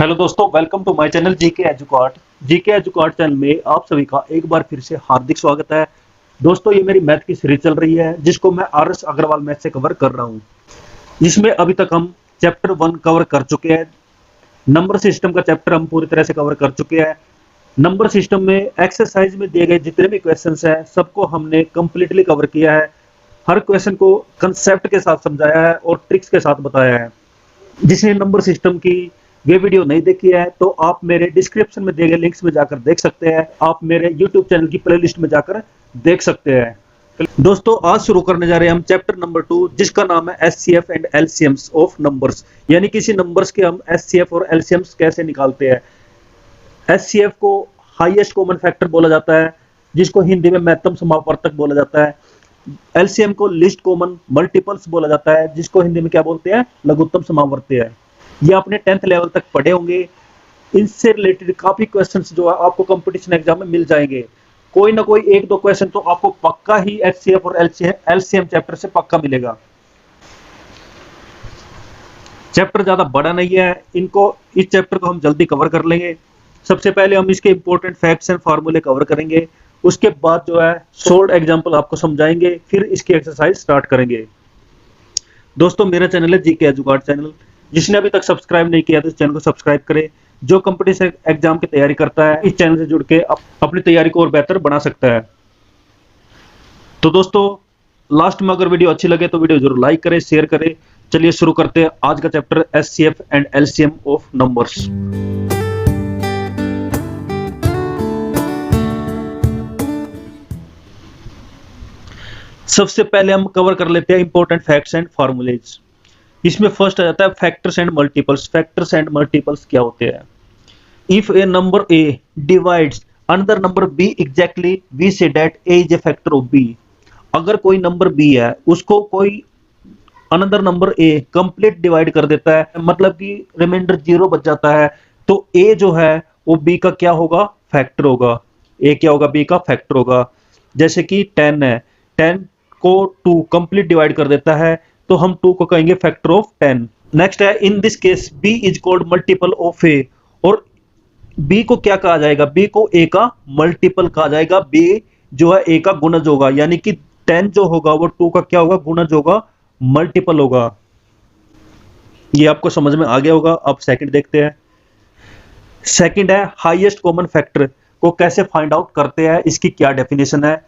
Hello दोस्तों, welcome to my channel GK Edukart. GK Edukart channel में आप सभी का एक बार फिर से हार्दिक स्वागत है। दोस्तों, ये मेरी मैथ की सीरीज चल रही है जिसको मैं आरएस अग्रवाल मैथ से कवर कर रहा हूँ, जिसमें अभी तक हम चैप्टर 1 कवर कर चुके हैं। नंबर सिस्टम का चैप्टर हम पूरी तरह से कवर कर चुके हैं। नंबर सिस्टम में एक्सरसाइज में दिए गए जितने भी क्वेश्चन हैं सबको हमने कंप्लीटली कवर किया है। हर क्वेश्चन को कंसेप्ट के साथ समझाया है और ट्रिक्स के साथ बताया है। जिसने नंबर सिस्टम की वे वीडियो नहीं देखी है तो आप मेरे डिस्क्रिप्शन में दिए गए लिंक्स में जाकर देख सकते हैं। आप मेरे यूट्यूब चैनल की प्लेलिस्ट में जाकर देख सकते हैं। दोस्तों, आज शुरू करने जा रहे हैं हम चैप्टर नंबर 2, जिसका नाम है एचसीएफ एंड एलसीएम्स ऑफ नंबर्स। यानी किसी नंबर्स के हम एचसीएफ और एलसीएम्स कैसे निकालते हैं। एचसीएफ को हाईएस्ट कॉमन फैक्टर बोला जाता है, जिसको हिंदी में महत्तम समापवर्तक बोला जाता है। एलसीएम को लिस्ट कॉमन मल्टीपल्स बोला जाता है, जिसको हिंदी में क्या बोलते हैं, लघुत्तम समावर्ती है। ये आपने 10th लेवल तक पढ़े होंगे। इनसे रिलेटेड काफी क्वेश्चंस जो है आपको कंपटीशन एग्जाम में मिल जाएंगे। कोई ना कोई एक दो क्वेश्चन तो आपको पक्का ही एचसीएफ और एलसीएम चैप्टर से पक्का मिलेगा। चैप्टर ज्यादा बड़ा नहीं है, इस चैप्टर को हम जल्दी कवर कर लेंगे। सबसे पहले हम इसके इंपॉर्टेंट फैक्ट्स एंड फार्मूले कवर करेंगे। उसके बाद जो है शॉर्ट एग्जाम्पल आपको समझाएंगे, फिर इसकी एक्सरसाइज स्टार्ट करेंगे। दोस्तों, मेरा चैनल है जीके एजुकार्ट चैनल। जिसने अभी तक सब्सक्राइब नहीं किया तो इस चैनल को सब्सक्राइब करें। जो कंपटीशन एग्जाम की तैयारी करता है इस चैनल से जुड़ के अपनी तैयारी को और बेहतर बना सकता है। तो दोस्तों, लास्ट में अगर वीडियो अच्छी लगे तो वीडियो जरूर लाइक करें, शेयर करें। चलिए शुरू करते हैं आज का chapter HCF and LCM of numbers. सबसे पहले हम कवर कर लेते हैं इंपॉर्टेंट फैक्ट्स एंड फार्मूलेज। इसमें फर्स्ट आ जाता है factors and multiples. Factors and multiples क्या होते हैं? If a number a divides another number b exactly we say that a is a factor of b. अगर कोई नंबर बी है, उसको कोई another number a complete divide कर देता है, मतलब कि रिमाइंडर 0 बच जाता है, तो ए जो है वो बी का क्या होगा, फैक्टर होगा। ए क्या होगा, बी का फैक्टर होगा। जैसे कि 10 है, 10 को 2 कंप्लीट डिवाइड कर देता है, तो हम 2 को कहेंगे फैक्टर ऑफ 10। नेक्स्ट है in this case b is called multiple of a। और b को क्या कहा जाएगा, b को a का मल्टीपल कहा जाएगा। b जो है a का गुणज होगा, यानी कि 10 जो होगा वो 2 का क्या होगा, गुणज होगा, मल्टीपल होगा। ये आपको समझ में आ गया होगा। अब सेकंड देखते हैं। सेकंड है हाईएस्ट कॉमन फैक्टर को कैसे फाइंड आउट करते हैं, इसकी क्या डेफिनेशन है।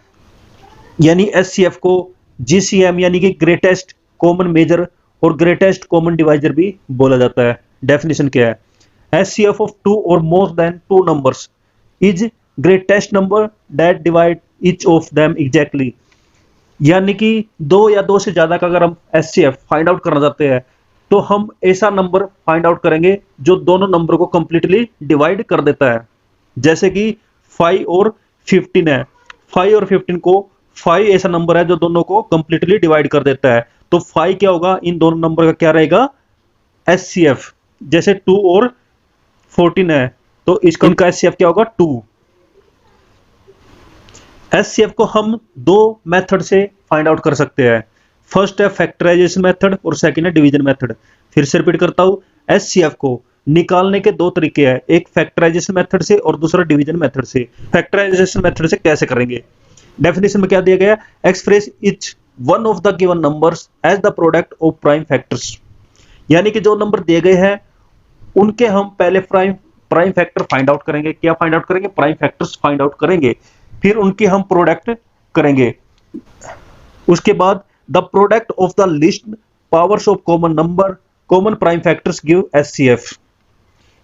यानी एचसीएफ को जीसीएम यानी कि ग्रेटेस्ट कॉमन मेजर और ग्रेटेस्ट कॉमन डिवाइजर भी बोला जाता है। डेफिनेशन क्या है? एचसीएफ ऑफ 2 और more than 2 numbers is greatest number that divide each of them exactly. यानी कि 2 या 2 से ज्यादा का अगर हम एचसीएफ फाइंड आउट करना चाहते हैं तो हम ऐसा नंबर फाइंड आउट करेंगे जो दोनों नंबर को कंप्लीटली डिवाइड कर देता है। जैसे कि 5 और 15 है। 5 और 15 को 5 ऐसा नंबर है जो दोनों को कंप्लीटली डिवाइड कर देता है, तो 5 क्या होगा, इन दोनों नंबर का क्या रहेगा, एचसीएफ। जैसे 2 और 14 है तो इनका एचसीएफ क्या होगा, 2। एचसीएफ को हम 2 मेथड से फाइंड आउट कर सकते हैं। फर्स्ट है फैक्टराइजेशन मेथड और सेकंड है डिवीजन मेथड। फिर से रिपीट करता हूं, एचसीएफ को निकालने के 2 तरीके हैं, एक फैक्टराइजेशन मेथड से और दूसरा डिवीजन मेथड से। फैक्टराइजेशन मेथड से कैसे करेंगे? डेफिनेशन में क्या दिया गया, express each one of the given numbers as the product of prime factors. यानी कि जो नंबर दिए गए हैं उनके हम पहले प्राइम फैक्टर फाइंड आउट करेंगे। क्या फाइंड आउट करेंगे? प्राइम फैक्टर्स फाइंड आउट करेंगे, फिर उनकी हम प्रोडक्ट करेंगे। उसके बाद the product of the list powers of common number common prime factors give HCF.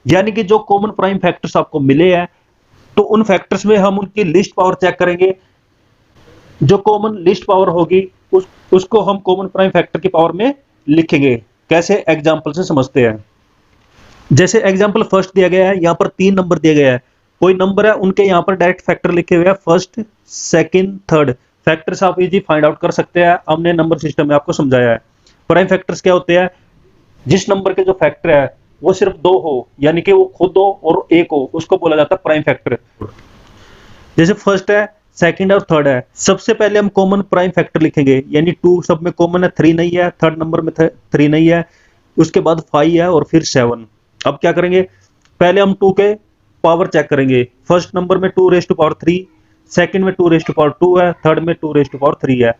यानी कि जो कॉमन प्राइम फैक्टर्स आपको मिले हैं तो उन फैक्टर्स में हम उनकी लिस्ट पावर चेक करेंगे। जो कॉमन लिस्ट पावर होगी उसको हम कॉमन प्राइम फैक्टर की पावर में लिखेंगे। कैसे? एग्जांपल से समझते हैं। जैसे एग्जांपल फर्स्ट दिया गया है, यहां पर 3 नंबर दिए गए हैं। कोई नंबर है, उनके यहां पर डायरेक्ट फैक्टर लिखे हुए हैं, फर्स्ट, सेकंड, थर्ड। फैक्टर्स आप इजी फाइंड आउट कर सकते हैं, हमने नंबर सिस्टम में आपको समझाया है। प्राइम फैक्टर्स क्या होते हैं? जिस नंबर के जो फैक्टर है वो सिर्फ 2 हो, यानी कि वो खुद 2 और 1 हो, उसको बोला जाता है प्राइम फैक्टर। जैसे फर्स्ट है, सेकंड और थर्ड है। सबसे पहले हम कॉमन प्राइम फैक्टर लिखेंगे, यानी 2 सब में कॉमन है, 3 नहीं है, थर्ड नंबर में 3 नहीं है, उसके बाद 5 है और फिर 7। अब क्या करेंगे, पहले हम 2 के पावर चेक करेंगे। फर्स्ट नंबर में 2 रेज़ टू पावर 3, सेकंड में 2 रेज़ टू पावर 2 है, थर्ड में 2 रेज़ टू पावर 3 है।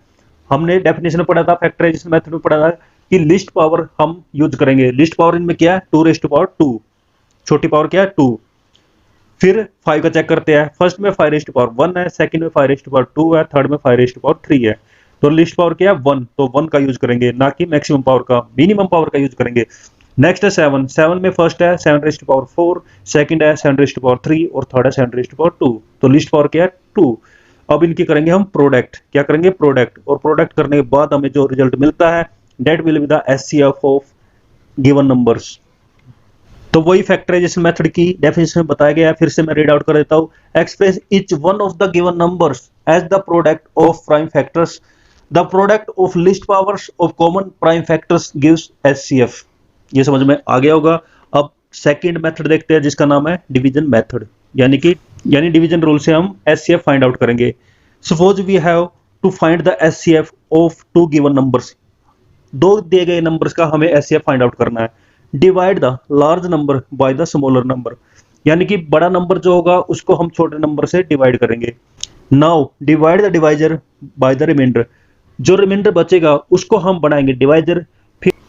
हमने डेफिनेशन में पढ़ा था, फैक्टराइजेशन मेथड में पढ़ा था कि लिस्ट पावर हम यूज करेंगे। लिस्ट पावर इनमें क्या है, 2 रेज़ टू पावर 2, छोटी पावर क्या है 2। फिर 5 का चेक करते हैं। फर्स्ट में 5 रेज़ टू पावर 1 है, सेकंड में 5 रेज़ टू पावर 2 है, थर्ड में 5 रेज़ टू पावर 3 है। तो लिस्ट पावर क्या है 1, तो 1 का यूज करेंगे, ना कि मैक्सिमम पावर का, मिनिमम पावर का यूज करेंगे। नेक्स्ट है 7, 7 में फर्स्ट है 7 रेज़ टू पावर 4, सेकंड है 7 रेज़ टू पावर 3 और थर्ड है 7 रेज़ टू पावर 2। तो लिस्ट पावर क्या है 2। अब इनकी करेंगे हम प्रोडक्ट। क्या करेंगे, प्रोडक्ट। और प्रोडक्ट करने के बाद हमें जो रिजल्ट मिलता है that will be the HCF of given numbers. तो वही फैक्टराइजेशन मेथड की डेफिनेशन में बताया गया है। फिर से मैं रीड आउट कर देता हूं। Express each one of the given numbers as the product of prime factors. The product of least powers of common prime factors gives HCF. ये समझ में आ गया होगा। अब सेकंड मेथड देखते हैं जिसका नाम है डिवीजन मेथड, यानी डिवीजन रूल से हम एचसीएफ फाइंड आउट करेंगे। Suppose we have to find the HCF of 2 given numbers. 2 दिए गए नंबर्स का हमें एचसीएफ फाइंड आउट करना है। Divide the large number by the smaller number, यानी कि बड़ा नंबर जो होगा उसको हम छोटे नंबर से डिवाइड करेंगे। Now divide the divisor by the remainder. जो रिमाइंडर बचेगा उसको हम बनाएंगे डिवाइजर,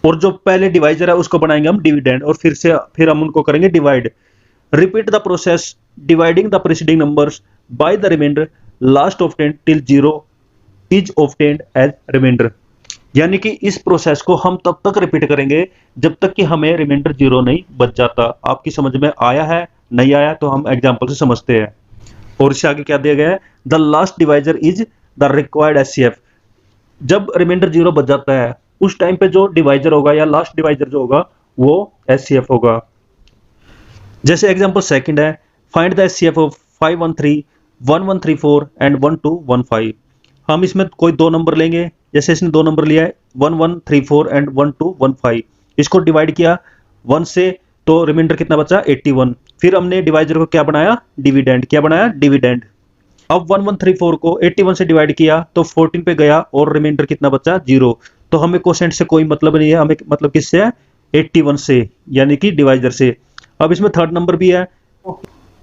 और जो पहले डिवाइजर है उसको बनाएंगे हम डिविडेंड, और फिर हम उनको करेंगे divide. Repeat the process dividing the preceding numbers by the remainder last obtained till 0 is obtained as remainder. यानी कि इस प्रोसेस को हम तब तक रिपीट करेंगे जब तक कि हमें रिमाइंडर 0 नहीं बच जाता। आपकी समझ में आया है, नहीं आया तो हम एग्जांपल से समझते हैं। और इससे आगे क्या दिया गया है, the last divisor is the required HCF. जब रिमाइंडर 0 बच जाता है उस टाइम पे जो डिवाइजर होगा या लास्ट डिवाइजर जो होगा वो एचसीएफ होगा। जैसे एग्जांपल सेकंड है, find the HCF of 513, 1134 and 1215। हम इसमें कोई 2 नंबर लेंगे। जैसे इसने 2 नंबर लिया है 1134 एंड 1215, इसको डिवाइड किया 1 से तो रिमाइंडर कितना बचा 81। फिर हमने डिवाइजर को क्या बनाया, डिविडेंड। क्या बनाया, डिविडेंड। अब 1134 को 81 से डिवाइड किया तो 14 पे गया और रिमाइंडर कितना बचा 0। तो हमें कोशेंट से कोई मतलब नहीं है, हमें मतलब किससे है 81 से, यानी कि डिवाइजर से। अब इसमें थर्ड नंबर भी है,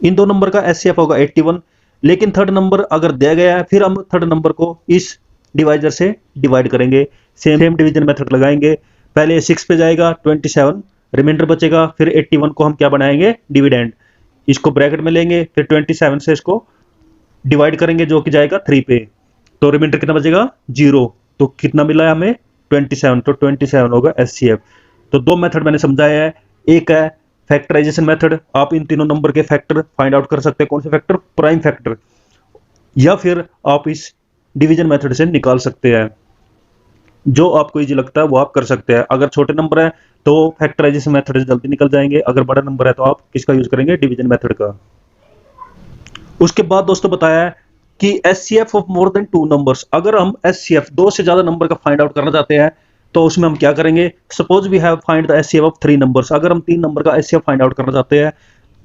इन 2 नंबर का एचसीएफ होगा 81, लेकिन थर्ड नंबर अगर दिया गया है फिर हम थर्ड नंबर को इस डिवाइजर से डिवाइड करेंगे। सेम डिवीजन मेथड लगाएंगे। पहले 6 पे जाएगा 27, रिमाइंडर बचेगा, फिर 81 को हम क्या बनाएंगे, डिविडेंड। इसको ब्रैकेट में लेंगे, फिर 27 से इसको डिवाइड करेंगे जो कि जाएगा 3 पे, तो रिमाइंडर कितना बचेगा 0। तो कितना मिला है हमें 27, तो 27 होगा एचसीएफ। तो 2 मेथड मैंने समझाया है। एक है फैक्टराइजेशन मेथड, आप इन तीनों नंबर के फैक्टर फाइंड आउट कर सकते हैं। कौन से फैक्टर, प्राइम फैक्टर, या फिर आप इस डिवीजन मेथड से निकाल सकते हैं। जो आपको इजी लगता है वो आप कर सकते हैं। अगर छोटे नंबर है तो फैक्टराइजेशन मेथड से जल्दी निकल जाएंगे, अगर बड़ा नंबर है तो आप किसका यूज करेंगे, डिवीजन मेथड का। उसके बाद दोस्तों बताया है कि HCF of more than 2 numbers. अगर हम एचसीएफ 2 से ज्यादा नंबर का फाइंड आउट करना चाहते हैं तो उसमें हम क्या करेंगे, suppose we have find the HCF of 3 numbers. अगर हम 3 नंबर का एचसीएफ फाइंड आउट करना चाहते हैं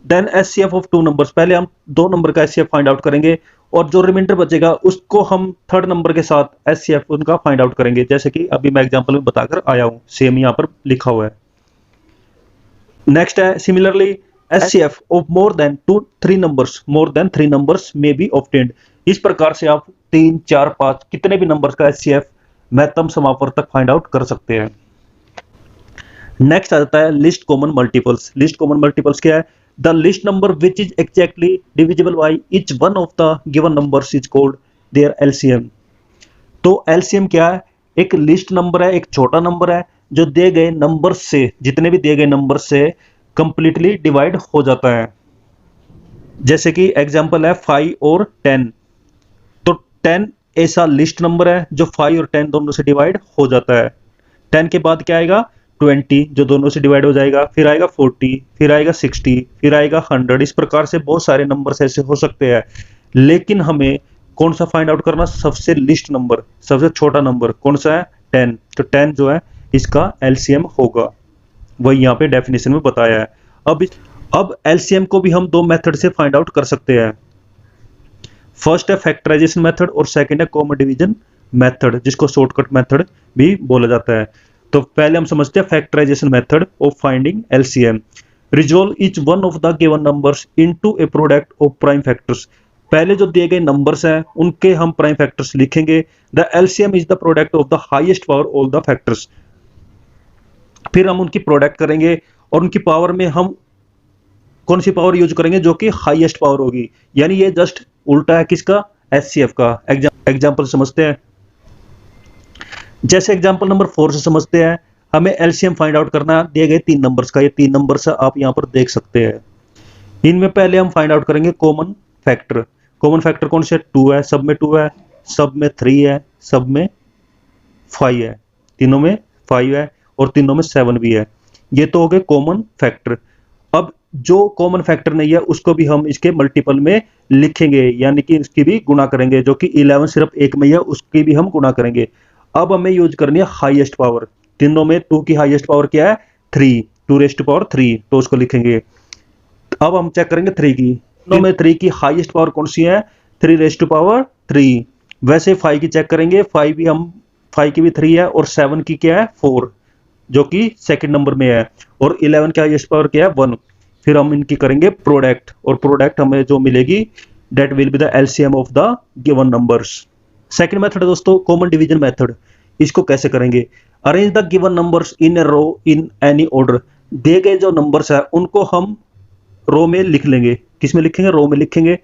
देन एचसीएफ ऑफ 2 नंबर्स। पहले हम 2 नंबर का एचसीएफ फाइंड आउट करेंगे और जो रिमाइंडर बचेगा उसको हम थर्ड नंबर के साथ एचसीएफ उनका फाइंड आउट करेंगे, जैसे कि अभी मैं एग्जांपल में बताकर आया हूं, सेम यहां पर लिखा हुआ है। नेक्स्ट है similarly HCF of more than 3 numbers में बी ऑब्टेन्ड। इस प्रकार से आप 3, 4, 5 कितने भी नंबर्स का एचसीएफ महत्तम समापर तक फाइंड आउट कर सकते हैं। नेक्स्ट आ जाता है least common multiples. Least common multiples क्या है, the least number which is exactly divisible by each one of the given numbers is called their LCM. तो एलसीएम क्या है, एक लिस्ट नंबर है, एक छोटा नंबर है जो दिए गए नंबर से, जितने भी दिए गए नंबर से कंप्लीटली डिवाइड हो जाता है। जैसे कि एग्जांपल है 5 और 10, तो 10 ऐसा लिस्ट नंबर है जो 5 और 10 दोनों से डिवाइड हो जाता है। 10 के बाद क्या आएगा 20 जो दोनों से डिवाइड हो जाएगा, फिर आएगा 40, फिर आएगा 60, फिर आएगा 100। इस प्रकार से बहुत सारे नंबर्स ऐसे हो सकते हैं, लेकिन हमें कौन सा फाइंड आउट करना, सबसे लिस्ट नंबर, सबसे छोटा नंबर कौन सा है 10। तो 10 जो है इसका एलसीएम होगा, वही यहाँ पे डेफिनेशन में बताया है। अब एलसीएम को भी हम 2 मेथड से फाइंड आउट कर सकते हैं। फर्स्ट है फैक्टराइजेशन मेथड और सेकंड है कॉमन डिवीजन मेथड, जिसको शॉर्टकट मेथड भी बोला जाता है। तो पहले हम समझते हैं factorization method of finding LCM. Resolve each one of the given numbers into a product of prime factors. पहले जो दिए गए नंबर्स हैं उनके हम प्राइम फैक्टर्स लिखेंगे। The LCM is the product of the highest power all the factors. फिर हम उनकी प्रोडक्ट करेंगे और उनकी पावर में हम कौन सी पावर यूज करेंगे, जो कि हाईएस्ट पावर होगी। यानी ये जस्ट उल्टा है किसका, एचसीएफ का। एग्जांपल समझते हैं। जैसे एग्जांपल नंबर 4 से समझते हैं, हमें एलसीएम फाइंड आउट करना है दिए गए 3 नंबर्स का। ये 3 नंबर्स आप यहां पर देख सकते हैं। इनमें पहले हम फाइंड आउट करेंगे कॉमन फैक्टर। कॉमन फैक्टर कौन से, 2 है, सब में 2 है, सब में 3 है, सब में 5 है, तीनों में 5 है और तीनों में 7 भी है। ये तो हो गए कॉमन फैक्टर। अब जो कॉमन फैक्टर नहीं है उसको भी हम इसके मल्टीपल में लिखेंगे, यानी कि इसकी भी गुणा करेंगे। जो कि 11 सिर्फ एक में ही है, उसकी भी हम गुणा करेंगे। अब हमें यूज करनी है हाईएस्ट पावर। तीनों में 2 की हाईएस्ट पावर क्या है, 3, 2 रेज़ टू पावर 3, तो उसको लिखेंगे। अब हम चेक करेंगे 3 की। तीनों में 3 की हाईएस्ट पावर कौन सी है, 3 रेज़ टू पावर 3। वैसे 5 की चेक करेंगे, 5 की भी 3 है और 7 की क्या है, 4, जो कि सेकंड नंबर में है। और 11 की हाईएस्ट पावर क्या है, 1। फिर हम इनकी करेंगे प्रोडक्ट, और प्रोडक्ट हमें जो मिलेगी that will be the LCM of the given numbers. Second method है दोस्तों कॉमन डिवीजन मेथड। इसको कैसे करेंगे, arrange the given numbers in a row in any order. दिए गए जो नंबर्स है उनको हम रो में लिख लेंगे। किस में लिखेंगे, रो में लिखेंगे।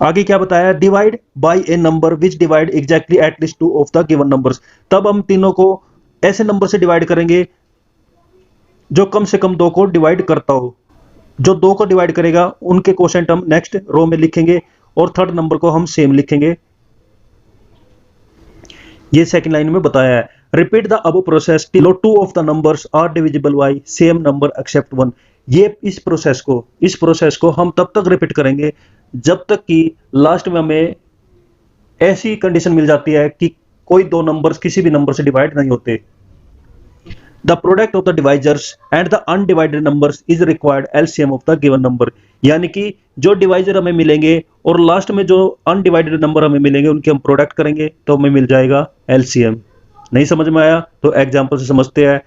आगे क्या बताया, divide by A number which divide exactly at least 2 of the given numbers. तब हम तीनों को ऐसे नंबर से डिवाइड करेंगे जो कम से कम 2 को डिवाइड करता हो। जो 2 को डिवाइड करेगा उनके कोशेंट हम नेक्स्ट रो में लिखेंगे और थर्ड नंबर को हम सेम लिखेंगे। ये सेकंड लाइन में बताया है। Repeat the above process till 2 of the numbers are divisible by same number except 1। ये इस प्रोसेस को हम तब तक रिपीट करेंगे जब तक कि लास्ट में हमें ऐसी कंडीशन मिल जाती है कि कोई 2 नंबर्स किसी भी नंबर से डिवाइड नहीं होते। The product of the divisors and the undivided numbers is required LCM of the given number. यानी कि जो डिवाइजर हमें मिलेंगे और लास्ट में जो अनडिवाइडेड नंबर हमें मिलेंगे उनके हम प्रोडक्ट करेंगे तो हमें मिल जाएगा एलसीएम। नहीं समझ में आया तो एग्जांपल से समझते हैं।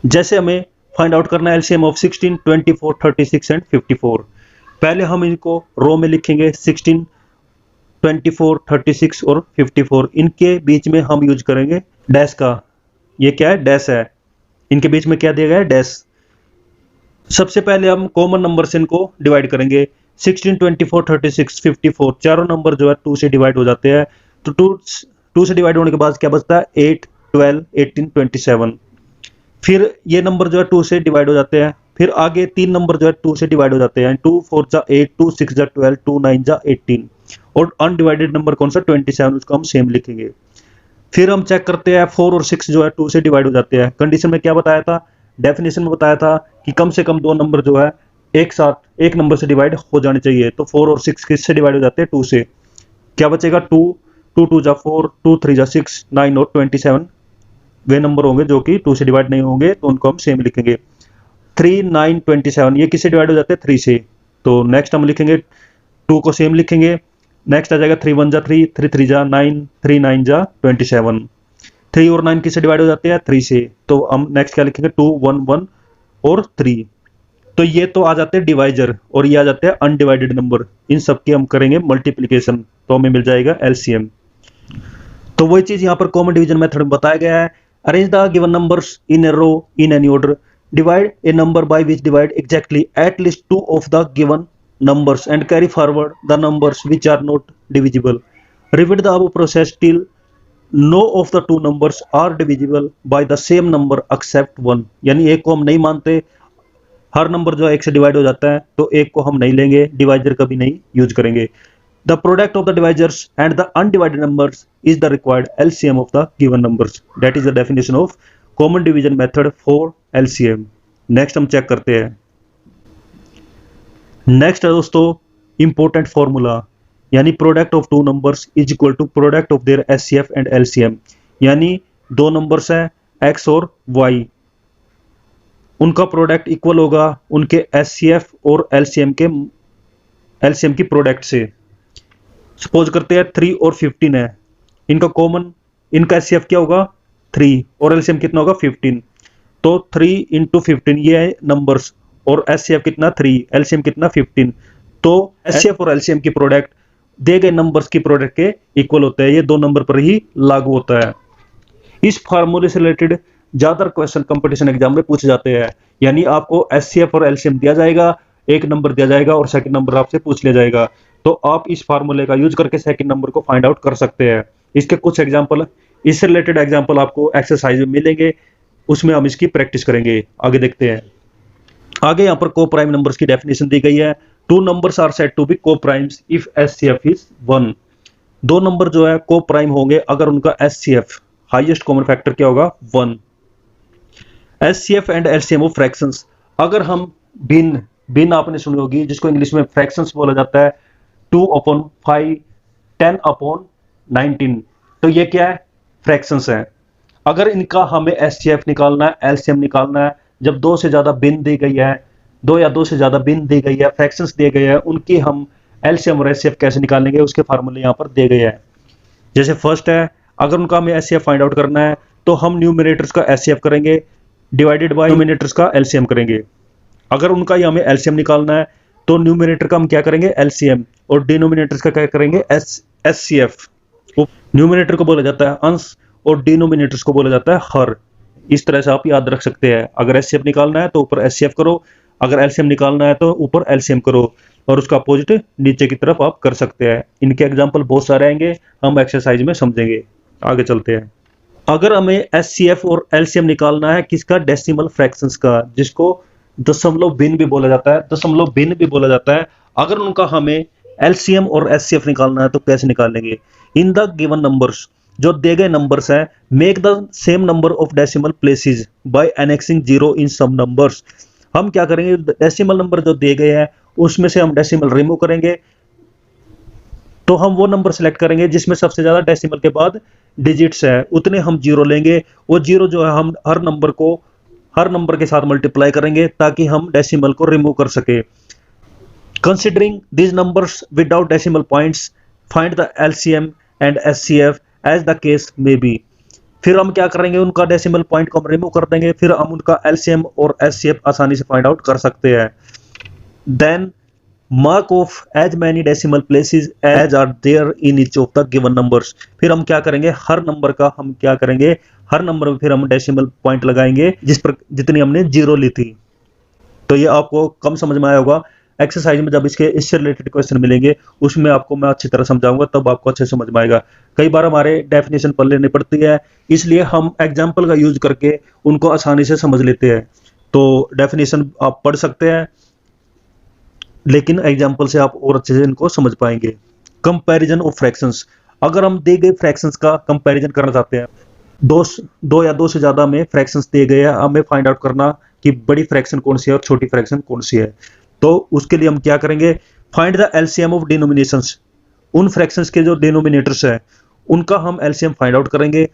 जैसे हमें फाइंड आउट करना है एलसीएम ऑफ 16, 24, 36 एंड 54। पहले हम इनको रो में लिखेंगे 16, 24, 36 और 54। इनके बीच में हम यूज करेंगे डैश का। ये क्या है, डैश है। इनके बीच में क्या दिया गया है, डैश। सबसे पहले हम कॉमन नंबर से इनको डिवाइड करेंगे। 16, 24, 36, 54 चारों नंबर जो है 2 से डिवाइड हो जाते हैं। तो 2 से डिवाइड होने के बाद क्या बचता है, 8, 12, 18, 27। फिर ये नंबर जो है 2 से डिवाइड हो जाते हैं। फिर आगे 3 नंबर जो है 2 से डिवाइड हो जाते हैं। 2 4 जा 8, 2 6 जा 12, 2 9 जा 18। और अनडिवाइडेड नंबर कौन सा, 27, उसको हम सेम लिखेंगे। फिर हम चेक करते हैं 4 और 6 जो है 2 से डिवाइड हो जाते हैं। कंडीशन में क्या बताया था, डेफिनेशन में बताया था कि कम से कम 2 नंबर जो है एक साथ एक नंबर से डिवाइड हो जाने चाहिए। तो 4 और 6 किससे डिवाइड हो जाते हैं, 2 से। क्या बचेगा, 2, 2 2 जा 4, 2 3 जा 6, 9 और 27 वे नंबर होंगे जो कि 2 से डिवाइड नहीं होंगे, तो उनको हम सेम लिखेंगे। 3, 9, 27 ये किससे डिवाइड हो जाते हैं, 3 से। तो नेक्स्ट हम लिखेंगे 2 को सेम लिखेंगे। नेक्स्ट आ जाएगा 3 1 जा 3, 3 3 जा 9, 3 9 जा 27। 3 और 9 किससे डिवाइड हो जाते हैं, 3 से। तो हम नेक्स्ट क्या लिखेंगे, 2 1 1 और 3। तो ये तो आ जाते हैं डिवाइजर और ये आ जाते हैं अनडिवाइडेड नंबर। इन सब की हम करेंगे मल्टीप्लीकेशन तो हमें मिल जाएगा एलसीएम। तो वही चीज यहाँ पर कॉमन डिवीजन मेथड में बताया गया है। Arrange the given numbers in a row in any order. Divide a number by which divide exactly at least 2 of the given numbers and carry forward the numbers which are not divisible. Repeat the above process till no of the 2 numbers are divisible by the same number except 1। यानी एक को हम नहीं मानते, हर number जो है 1 से divide हो जाता है तो एक को हम नहीं लेंगे, डिवाइजर कभी नहीं यूज करेंगे। The product of the divisors and the undivided numbers is the required LCM of the given numbers. That is the definition of common division method for LCM. Next हम चेक करते हैं। Next है दोस्तों important formula, यानी product of 2 numbers is equal to product of their HCF and LCM. यानी 2 numbers है x और Y, उनका प्रोडक्ट इक्वल होगा उनके एचसीएफ और एलसीएम की प्रोडक्ट से। सपोज करते हैं 3 और 15 है, इनका कॉमन, इनका एचसीएफ क्या होगा 3 और एलसीएम कितना होगा 15। तो 3 इंटू 15 ये है नंबर्स, और एचसीएफ कितना 3, एलसीएम कितना 15। तो एचसीएफ और एलसीएम की प्रोडक्ट दिए गए नंबर्स की प्रोडक्ट के इक्वल होता है, ये दो नंबर पर ही लागू होता है। इस फार्मूले से रिलेटेड ज्यादातर क्वेश्चन कंपटीशन एग्जाम में पूछे जाते हैं, यानी आपको एचसीएफ और एलसीएम दिया जाएगा, एक नंबर दिया जाएगा और सेकंड नंबर आपसे पूछ लिया जाएगा, तो आप इस फार्मूले का यूज करके सेकंड नंबर को फाइंड आउट कर सकते हैं। इसके कुछ एग्जांपल, इससे रिलेटेड एग्जांपल आपको एक्सरसाइज में मिलेंगे, उसमें हम इसकी प्रैक्टिस करेंगे। आगे देखते हैं। आगे यहाँ पर को प्राइम नंबर्स की डेफिनेशन दी गई है। Two numbers are said to be coprimes if HCF is 1। दो नंबर जो है को प्राइम होंगे अगर उनका एचसीएफ हाईएस्ट कॉमन फैक्टर क्या होगा 1। HCF and LCM of fractions, अगर हम भिन्न आपने सुनी होगी जिसको इंग्लिश में फ्रैक्शंस बोला जाता है, 2/5, 10/19, तो ये क्या है फ्रैक्शंस है। अगर इनका हमें एचसीएफ निकालना है, एलसीएम निकालना है, जब दो से ज्यादा भिन्न दी गई है, दो या दो से ज्यादा भिन्न दी गई है, फ्रैक्शंस दिए गए हैं, उनकी हम एलसीएम और एचसीएफ कैसे निकालेंगे उसके फार्मूले यहाँ पर दिए गए हैं। जैसे फर्स्ट है, अगर उनका हमें एचसीएफ फाइंड आउट करना है तो हम न्यूमरेटर्स का एचसीएफ करेंगे डिवाइडेड बाय डिनोमिनेटर्स का एलसीएम करेंगे। अगर उनका हमें एलसीएम निकालना है तो न्यूमरेटर का हम क्या करेंगे एलसीएम, और डिनोमिनेटर्स का क्या करेंगे एचसीएफ। न्यूमरेटर को बोला जाता है अंश और डिनोमिनेटर्स को बोला जाता है हर। इस तरह से आप याद रख सकते हैं। अगर एचसीएफ निकालना है तो ऊपर एचसीएफ करो, अगर एलसीएम निकालना है तो ऊपर एलसीएम करो, और उसका अपोजिट नीचे की तरफ आप कर सकते हैं। इनके एग्जांपल बहुत सारे आएंगे, हम एक्सरसाइज में समझेंगे। आगे चलते हैं। अगर हमें एचसीएफ और एलसीएम निकालना है किसका, डेसिमल फ्रैक्शंस का, जिसको दशमलव भिन्न भी बोला जाता है, दशमलव भिन्न भी बोला जाता है। अगर उनका हमें एलसीएम और एचसीएफ निकालना है तो कैसे निकालेंगे। इन द गिवन नंबर्स, जो दिए गए नंबर्स हैं, make the same number of decimal places by annexing 0 in some numbers. हम क्या करेंगे, डेसिमल नंबर जो दिए गए हैं उसमें से हम डेसिमल रिमूव करेंगे, तो हम वो नंबर सेलेक्ट करेंगे जिसमें सबसे ज्यादा डेसिमल के बाद डिजिट्स है, उतने हम जीरो लेंगे। वो जीरो जो है हम हर नंबर के साथ मल्टीप्लाई करेंगे ताकि हम डेसिमल को रिमूव कर सके। Considering these numbers without decimal points, find the LCM and HCF as the case may be. फिर हम क्या करेंगे, उनका डेसिमल पॉइंट को हम रिमूव कर देंगे, फिर हम उनका एलसीएम और एचसीएफ आसानी से फाइंड आउट कर सकते हैं। Then mark off as many decimal places as are there in each of the given numbers. फिर हम क्या करेंगे, हर नंबर का हम क्या करेंगे, हर नंबर में फिर हम डेसिमल पॉइंट लगाएंगे जिस पर जितनी हमने जीरो ली थी। तो ये आपको कम समझ में आया होगा। एक्सरसाइज में जब इससे रिलेटेड क्वेश्चन मिलेंगे उसमें आपको मैं अच्छी तरह समझाऊंगा, तब आपको अच्छे समझ में आएगा। कई बार हमारे डेफिनेशन पढ़ लेनी पड़ती है, इसलिए हम एग्जाम्पल का यूज करके उनको आसानी से समझ लेते हैं। तो डेफिनेशन आप पढ़ सकते हैं, लेकिन एग्जाम्पल से आप और अच्छे से इनको समझ पाएंगे। कंपैरिजन ऑफ फ्रैक्शंस, अगर हम दिए गए फ्रैक्शंस का कंपैरिजन करना चाहते हैं, दो या दो से ज्यादा में फ्रैक्शंस दिए गए हैं, हमें फाइंड आउट करना कि बड़ी फ्रैक्शन कौन सी है और छोटी फ्रैक्शन कौन सी है। तो उसके लिए हम क्या करेंगे, find the LCM of denominations. उन फ्रैक्शंस के जो डिनोमिनेटर्स है उनका हम एलसीएम फाइंड आउट करेंगे।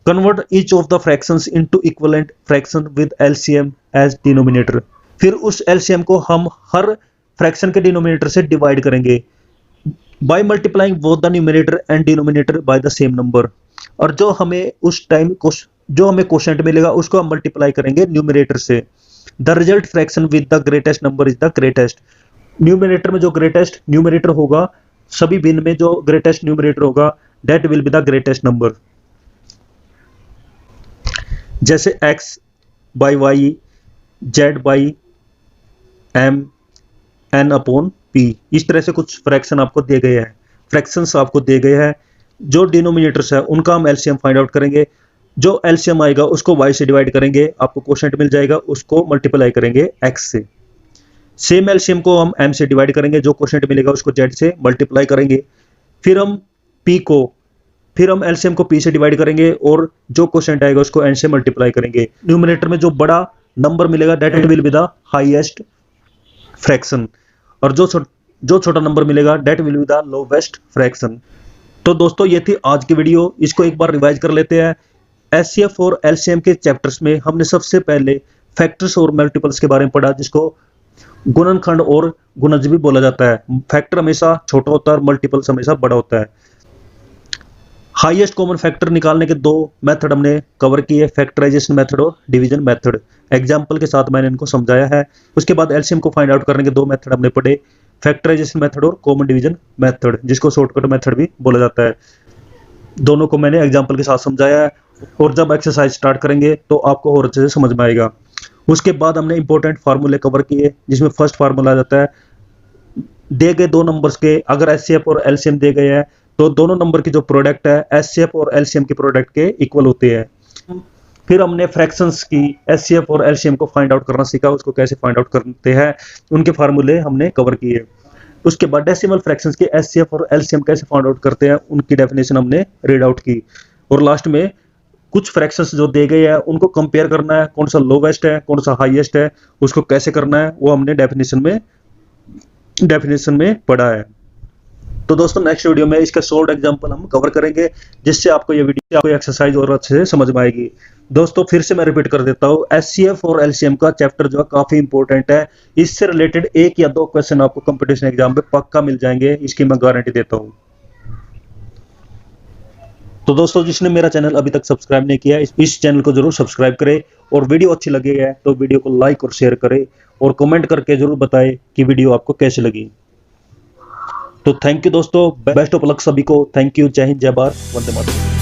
Convert each of the fractions into equivalent fraction with LCM as denominator. फिर उस एलसीएम को हम हर फ्रैक्शन के डिनोमिनेटर से डिवाइड करेंगे by multiplying both the numerator and denominator by the same number. और जो हमें उस टाइम जो हमें क्वोशिएंट मिलेगा उसको हम मल्टीप्लाई करेंगे न्यूमरेटर से। The result fraction with the greatest number is the greatest. Numerator में जो ग्रेटेस्ट न्यूमरेटर होगा, सभी भिन्न में जो ग्रेटेस्ट न्यूमरेटर होगा, that will be the greatest number. जैसे x by y, z by m, n upon p, इस तरह से कुछ फ्रैक्शन आपको दिए गए हैं, फ्रैक्शंस आपको दिए गए हैं। जो डिनोमिनेटर्स है उनका हम एलसीएम फाइंड आउट करेंगे। जो एलसीएम आएगा उसको y से डिवाइड करेंगे, आपको क्वोशिएंट मिल जाएगा, उसको मल्टीप्लाई करेंगे x से। सेम एलसीएम को हम m से डिवाइड करेंगे, जो क्वोशिएंट मिलेगा उसको z से मल्टीप्लाई करेंगे। फिर हम एलसीएम को p से डिवाइड करेंगे और जो क्वोशिएंट आएगा उसको n से मल्टीप्लाई करेंगे। न्यूमरेटर में जो बड़ा नंबर मिलेगा that will be the highest fraction, और जो छोटा नंबर मिलेगा that will be the lowest fraction. तो दोस्तों ये थी आज की वीडियो, इसको एक बार रिवाइज कर लेते हैं। एचसीएफ और एलसीएम के चैप्टर्स में हमने सबसे पहले फैक्टर्स और मल्टीपल्स के बारे में पढ़ा, जिसको गुणनखंड और गुणज भी बोला जाता है। फैक्टर हमेशा छोटा होता है और मल्टीपल्स हमेशा बड़ा होता है। हाईएस्ट कॉमन फैक्टर निकालने के दो मेथड हमने कवर किए, फैक्टराइजेशन मेथड और डिवीजन मेथड। एग्जाम्पल के साथ मैंने इनको समझाया है। उसके बाद एलसीएम को फाइंड आउट करने के दो मेथड हमने पढ़े, फैक्टराइजेशन मेथड और कॉमन डिवीजन मेथड, जिसको शॉर्टकट मेथड भी बोला जाता है। दोनों को मैंने एग्जाम्पल के साथ समझाया है, और जब एक्सरसाइज स्टार्ट करेंगे तो आपको और अच्छे से समझ में आएगा। उसके बाद हमने इंपॉर्टेंट फार्मूले कवर किए, जिसमें फर्स्ट फार्मूला आ जाता है, दिए गए दो नंबर्स के अगर एचसीएफ और एलसीएम दिए गए हैं तो दोनों नंबर की जो प्रोडक्ट है एचसीएफ और एलसीएम की प्रोडक्ट के इक्वल होते हैं। फिर हमने फ्रैक्शंस की एचसीएफ और एलसीएम को फाइंड आउट करना सीखा, उसको कैसे फाइंड आउट करते हैं, उनके फार्मूले हमने कवर किए। उसके बाद डेसिमल फ्रैक्शंस के एचसीएफ और एलसीएम कैसे फाइंड आउट करते हैं, उनकी डेफिनेशन हमने रीड आउट की। और लास्ट में कुछ फ्रैक्शंस जो दे गए हैं उनको कंपेयर करना है, कौन सा लोवेस्ट है कौन सा हाईएस्ट है, उसको कैसे करना है, वो हमने डेफिनेशन में पढ़ा है। तो दोस्तों नेक्स्ट वीडियो में इसका सॉल्व एग्जांपल हम कवर करेंगे, जिससे आपको ये वीडियो आपको एक्सरसाइज और अच्छे से समझ में आएगी। दोस्तों फिर से मैं रिपीट कर देता हूँ, एचसीएफ और एलसीएम का चैप्टर जो है काफी इंपॉर्टेंट है। इससे रिलेटेड एक या दो क्वेश्चन आपको कंपटीशन एग्जाम में पक्का मिल जाएंगे, इसकी मैं गारंटी देता हूँ। तो दोस्तों जिसने मेरा चैनल अभी तक सब्सक्राइब नहीं किया इस चैनल को जरूर सब्सक्राइब करें, और वीडियो अच्छी लगी है तो वीडियो को लाइक और शेयर करें, और कमेंट करके जरूर बताएं कि वीडियो आपको कैसी लगी। तो थैंक यू दोस्तों, बेस्ट ऑफ लक सभी को। थैंक यू, जय हिंद, जय भारत, वंदे मातरम।